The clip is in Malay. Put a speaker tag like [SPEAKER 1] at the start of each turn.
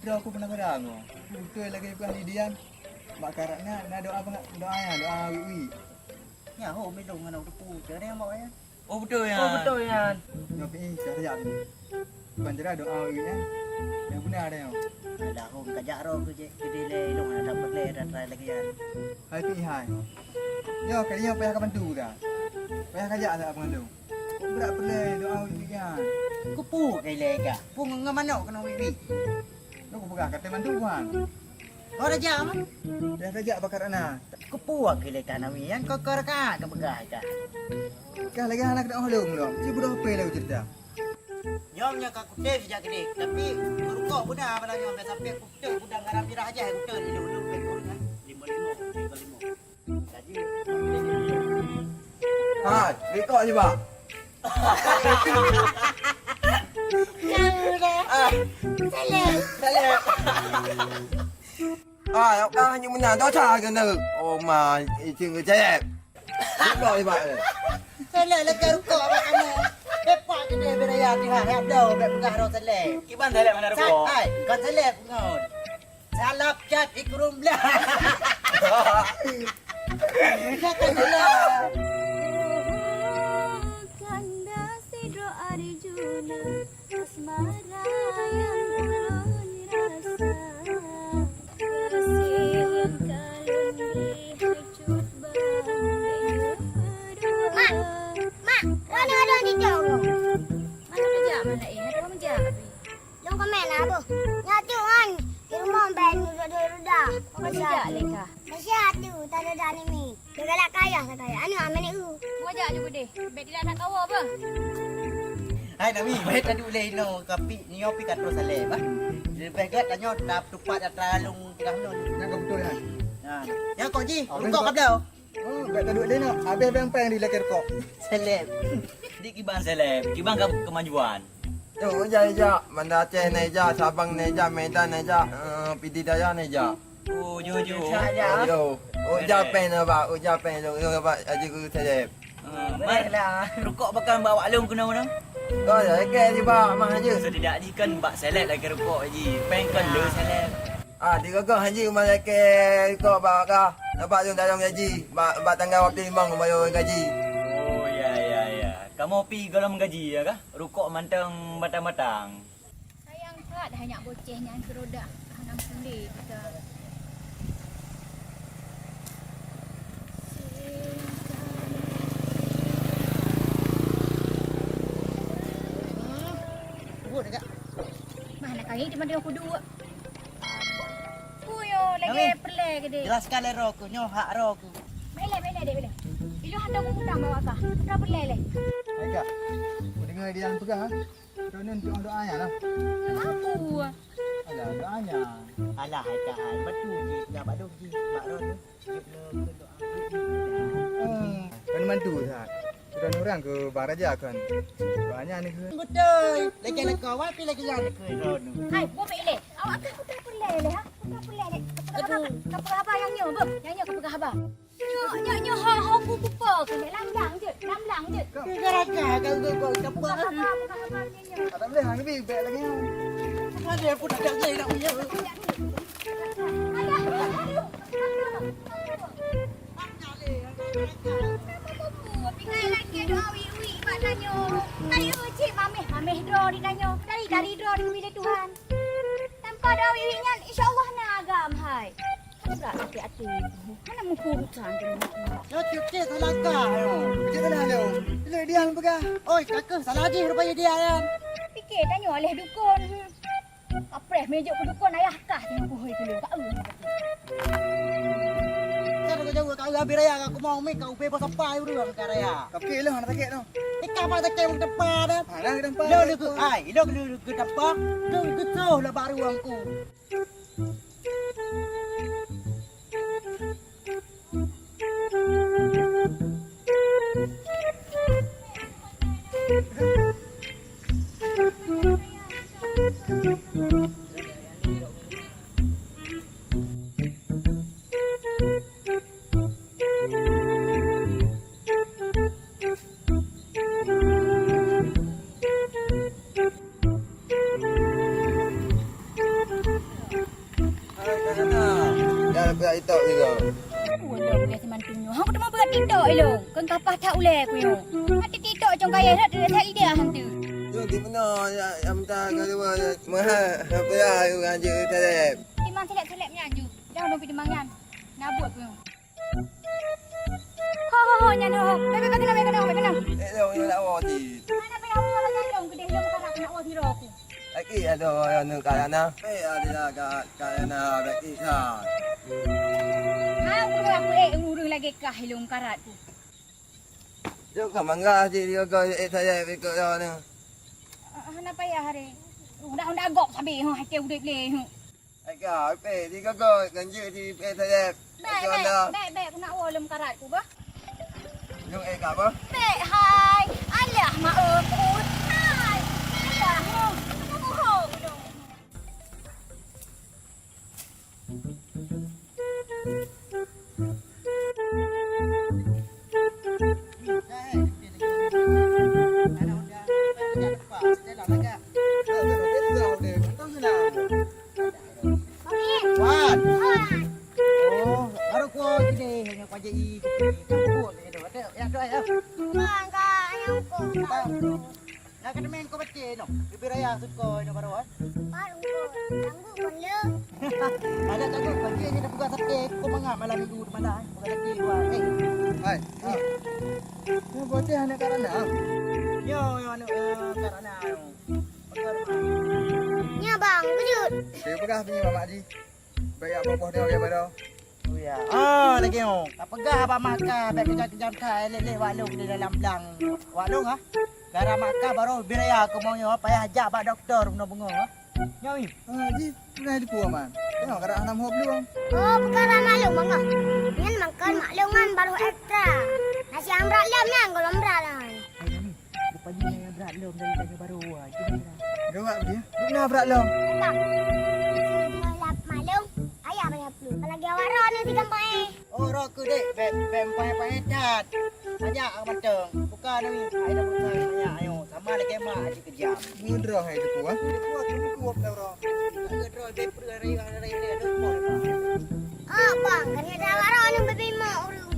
[SPEAKER 1] kira aku pernah barang. Betul lagi bukan Lidian. Mak karatnya nak doa apa doa wi.
[SPEAKER 2] Ya, ho minum dengan aku puja ni mak ya.
[SPEAKER 3] Oh betul ya.
[SPEAKER 4] Oh betul ya.
[SPEAKER 1] Nyopi saya ni. Banjara doa wi nya. Yang benar ada yang.
[SPEAKER 2] Ada ho kajak ro ke je ke dile dong ada dapat le dan try lagi ya.
[SPEAKER 1] Hai pi hai. Yo kalinya payah kapan tu dah. Payah kajak tak pengandung. Berat pelai doa wi kan.
[SPEAKER 2] Ku pu kai le ka. Pu ngamano kena wi.
[SPEAKER 1] Lu aku pegang kata mantu kan.
[SPEAKER 2] Oh dah jam.
[SPEAKER 1] Dah kajak bakar ana.
[SPEAKER 2] Ku pu kai le kana wi yang kau ka ka begah ka.
[SPEAKER 1] Kah lagi anak dah holong belum. Si budak apa lah cerita.
[SPEAKER 2] Nyomnya ka kutip sejak gede. Tapi rukuk budak pada nyom sampai kutip budak ngaram dirah aja kutip dulu pekon kan. 55. Jadi
[SPEAKER 1] Ha, rekod je pak.
[SPEAKER 5] Yok dah hanya menang dah cak kena. Oh ma, cing cek. Rekod je pak.
[SPEAKER 2] Sele le ka rukuk apa kana. Depak ke dia beraya di hari dah bet begah ro sele.
[SPEAKER 3] Kiban dah mana
[SPEAKER 2] Sai,
[SPEAKER 3] rokok.
[SPEAKER 2] ai, kan sele ngon. Salap cat ikrum belah. Kata sele.
[SPEAKER 6] Kanda sidro Arjuna asmara yang ulun rasa Kerasian kalungri hacut Mak, mak, mana ada di jauh? Mana kerja mana ada kamu jaga. Long komen apa? Nyatu kan di rumah ben udah. Kau kerja leka. Masih ada tak ada ni. Degalak kaya saya. Anu amen ni. Mau ajak juga deh. Bet dia nak tahu apa?
[SPEAKER 2] Hai nami, baik tadi ulai no kapi ni opi kat terus sele bah. Lebih kat tanyo tap tupat atralung pirang non.
[SPEAKER 1] Yang kau betul kan.
[SPEAKER 2] Ha. Ya kau ji, rukuk kau dah.
[SPEAKER 1] Oh, bet tak duit dia nak. Habis peng di lekar kok.
[SPEAKER 2] Sele.
[SPEAKER 3] Di kiban seleb, kiban kemajuan.
[SPEAKER 5] Yo ja, Banda Aceh ni ja, Sabang ni ja, Medan ni ja, Pidi Daya ni ja.
[SPEAKER 3] Oh jo.
[SPEAKER 5] Yo, ja pen apa? Ja pen yo apa aja ku saya.
[SPEAKER 3] Baiklah. Rokok bakal bawa alung kena mana?
[SPEAKER 5] Oh ya, ke je ba, mang aja.
[SPEAKER 3] Setidak ni kan bak seleb lagi rokok haji. Peng kan le seleb.
[SPEAKER 5] Di gagah haji mang ke ko ba ka. Dapat yung dalam gaji, ba tanggal waktu imang bayar gaji.
[SPEAKER 3] Oh ya. Kamu pi galam gaji ya kah? Rokok mantang batang-batang.
[SPEAKER 6] Sayang kat hanya bocehnya kerodak hanang sendiri kita.
[SPEAKER 2] Buat dekat.
[SPEAKER 6] Mana kali di mana aku dua. Puyo lagi perle ke dia.
[SPEAKER 2] Jelaskan le roku, nyo hak roku.
[SPEAKER 6] Bele dek bele. Ilu hendak mengundang bawa kah? Kenapa perle le?
[SPEAKER 1] Hai kak. Kau dengar dia yang pegang. Kau ni untuk doanya lah.
[SPEAKER 6] Apa?
[SPEAKER 1] Alah doanya.
[SPEAKER 2] Alah hai ka hai, batu ji, dah badu ji, bak ro tu.
[SPEAKER 1] Kan mantu sah. Sudah orang ke baraja kan. Banyak ni ke.
[SPEAKER 2] Betul. Lagi kau wapi lagi yang ke ro tu.
[SPEAKER 6] Hai, buat bele. Awak kan putar perle le ha? Putar perle le. Kapur apa yang nyo ber? Yang nyo kapur apa? Nyo ha pupa kan lamlang je.
[SPEAKER 2] Gara-gara kau cepat.
[SPEAKER 6] Apa nyo?
[SPEAKER 1] Tak boleh hang ni beg lagi.
[SPEAKER 2] Ada pun tak jadi nak punya.
[SPEAKER 6] Pingai lagi doa wi mak nanyo. Tadi cik mameh draw di nanyo. Dari draw di milik Tuhan. Tanpa doa wi nyan insyaallah na agam hai. Berat hati-hati. Mana mengkurutan tu.
[SPEAKER 2] Yo cuci salah kau.
[SPEAKER 1] Kita dah ada. Bila dia yang pegang.
[SPEAKER 2] Oi kakak salah je rupanya dia kan.
[SPEAKER 6] Fikir tanya oleh dukun. Apreh meja ke dukun ayah kah tengok pohon tu. Tak tahu.
[SPEAKER 2] Cara kau jauh kau habis raya aku mau make kau pe pasal apa dulu kau raya.
[SPEAKER 1] Kau fikir lah nak sakit tu.
[SPEAKER 2] Ikan apa tak kau depan dah.
[SPEAKER 1] Ada ke tempat.
[SPEAKER 2] Lo lu ai, lo lu ke depan. Tu ke tu lah baru aku.
[SPEAKER 6] kapah tak uleh ku yo. Hati titok jong kaya dah tak ide hantu.
[SPEAKER 5] Yo di mana yang minta kalau mahal apa ya haji terep.
[SPEAKER 6] Timang selek-selek menyanju. Dah dong pi demangan. Nak buat ku yo. Ho nyan ho. Bebe kena.
[SPEAKER 5] Dong yo nak wati.
[SPEAKER 6] Mana pe aku nak dong gede dong karak nak wati ro aku.
[SPEAKER 5] Lagi ada yang karana. Ada karana lagi kan.
[SPEAKER 6] Aku urung lagi kah hilung karat ku.
[SPEAKER 5] Yo kamangga haji dia ko terep ikut yo ni.
[SPEAKER 6] Kenapa ya hari? Udah gok sabi ho hati udah le ho.
[SPEAKER 5] Aga pe di ko ganji di terep.
[SPEAKER 6] Baik, aku nak wolem karat ku bah.
[SPEAKER 5] Yung apa?
[SPEAKER 6] Baik, hai. Alah, mak aku. Hai. Alah, ho. Ho.
[SPEAKER 2] Wan. Oh, baru ko gini hanya paje i kampung ni do. Ya do ya.
[SPEAKER 6] Bang, kak, ayam ko.
[SPEAKER 2] Ya kan main ko bace no. Di raya sud ko no baru wan.
[SPEAKER 6] Baru ko. Tanggu pun le.
[SPEAKER 2] Ada kagak paje ni buka sate ko manga malam minggu malam. Buka sate wan.
[SPEAKER 1] Hai. Ni bocah anak karana.
[SPEAKER 2] Yo anu karena
[SPEAKER 6] Nya bang, kejut.
[SPEAKER 1] Dia pegah punya Mak Haji. Baik apa dia orang baru.
[SPEAKER 2] Oh ya. Oh lagi oh. Tak pegah apa makan baik kejam-kejam kai lele walung di dalam belang. Walung ah. Gara makan baru biraya aku mau yo payah ajak pak doktor bunga-bunga. Nyoi.
[SPEAKER 1] Haji, pernah di puang man. Tengok karana 6 hop lu.
[SPEAKER 6] Oh, perkara maklum bang. Nyan makan makluman baru ekstra. Nasi ambrak lam yang kalau ambrak lah.
[SPEAKER 2] Lupa ni yang berat lom dari tanya baru ah.
[SPEAKER 1] Gawak dia. Mana berat lu?
[SPEAKER 6] Tak. Lap maklum. Ayah banyak flu. Lagi awak roh ni di kampung
[SPEAKER 2] Oh roku dek pempai dat. Banyak ang mateng. Bukan ni. Ai dah bukan banyak ayo. Sama lagi mak di kejam.
[SPEAKER 1] Mundrah hai tu puang.
[SPEAKER 2] Dia kuat dah orang. Dia droi beper dari dia.
[SPEAKER 6] Oh bang, kena dah awak roh ni bebi mak urus.